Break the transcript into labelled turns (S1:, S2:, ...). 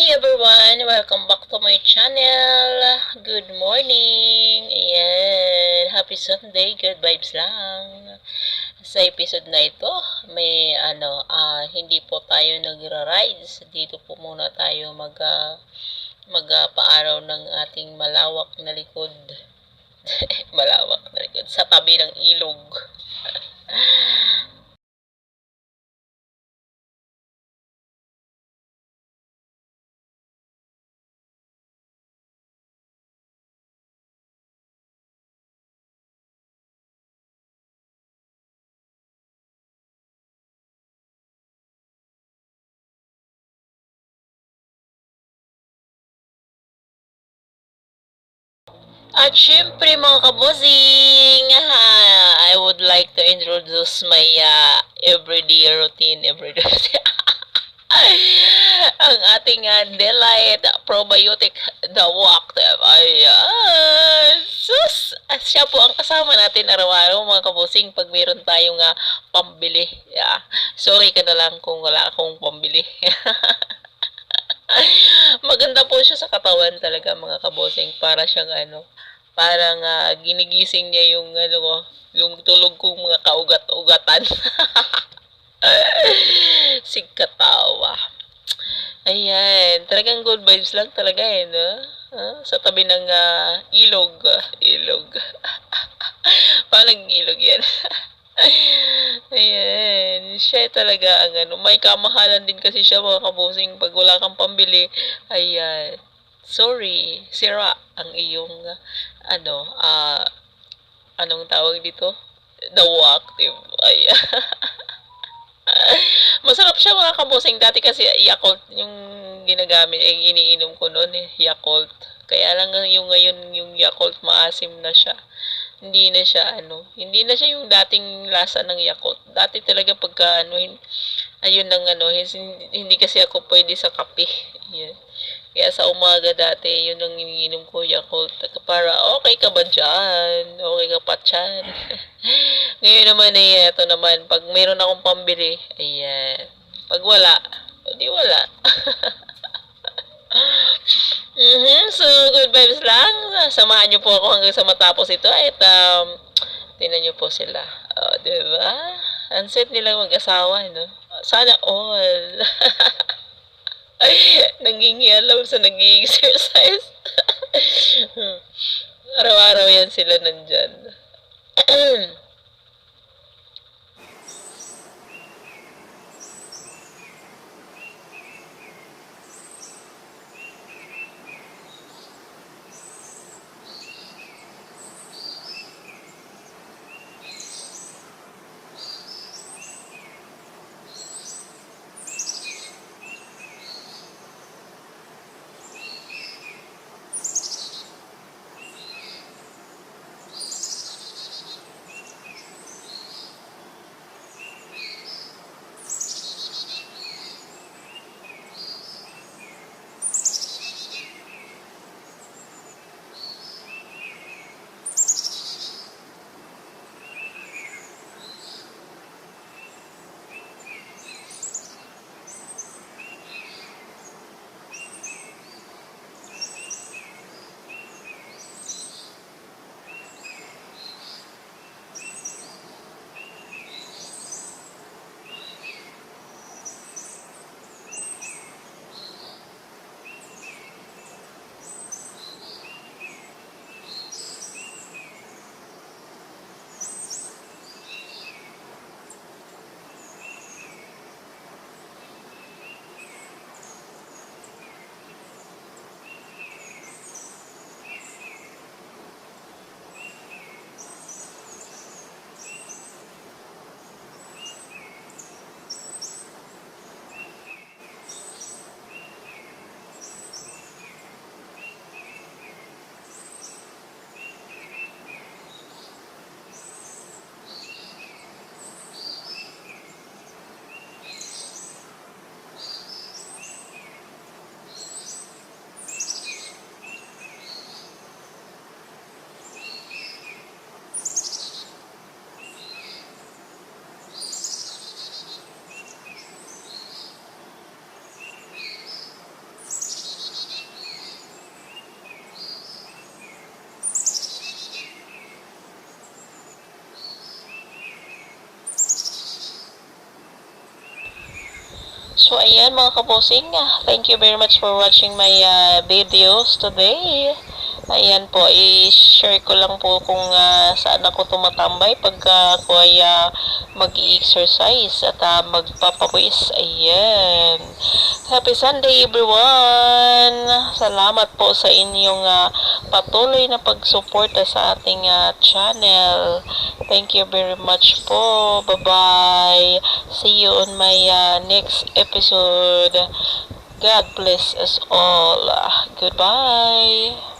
S1: everyone! Welcome back to my channel. Good morning! Ayan. Happy Sunday. Good vibes lang. Sa episode na ito, may hindi po tayo nagra-rides. Dito po muna tayo magpaaraw ng ating malawak na likod. Malawak na likod. Sa tabi ng ilog. At syempre mga kabosing, I would like to introduce my everyday routine, ang ating delight probiotic the walk. Ayan. Sus! Siya po ang kasama natin araw-araw mga kabosing pag meron tayong pambili. Yeah. Sorry ka na lang kung wala akong pambili. Maganda po siya sa katawan talaga mga kabosing. Para siyang parang ginigising niya yung ko, yung tulog kong mga kaugat-ugatan. Sigkatawa. Ayan, talagang good vibes lang talaga no? Sa tabi ng ilog. Ilog. Parang ilog yan. Ayan, siya talaga ang may kamahalan din kasi siya mga kabusing pag wala kang pambili. Ayan, sorry, sira ang iyong ano, ah, anong tawag dito? The walk, diba? Ayan. Masarap siya mga kabusing. Dati kasi Yakult yung ginagamit, iniinom ko noon Yakult. Kaya lang yung ngayon yung Yakult maasim na siya. Hindi na siya yung dating lasa ng Yakult. Dati talaga pagka ayun ang hindi kasi ako pwede sa kape. Yan. Kaya sa umaga dati, yun ang iniinom ko, Yakult. Para, okay ka ba dyan? Okay ka pa dyan? Ngayon naman ito naman, pag mayroon akong pambili, ayan. Pag wala, di wala. So, good vibes lang. Samahan niyo po ako hanggang sa matapos ito. At, tinan niyo po sila. Diba? Ang sweet nilang mag-asawa, no? Sana all. Nangingialaw sa nag-i-exercise. Araw-araw yan sila nandyan. So, ayan mga kabosing, thank you very much for watching my videos today. Ayan po, i-share ko lang po kung saan ako tumatambay pagka ako ay mag-exercise at magpapawis. Ayan. Happy Sunday everyone! Salamat po sa inyong patuloy na pagsuporta sa ating channel. Thank you very much po. Bye-bye. See you on my next episode. God bless us all. Goodbye.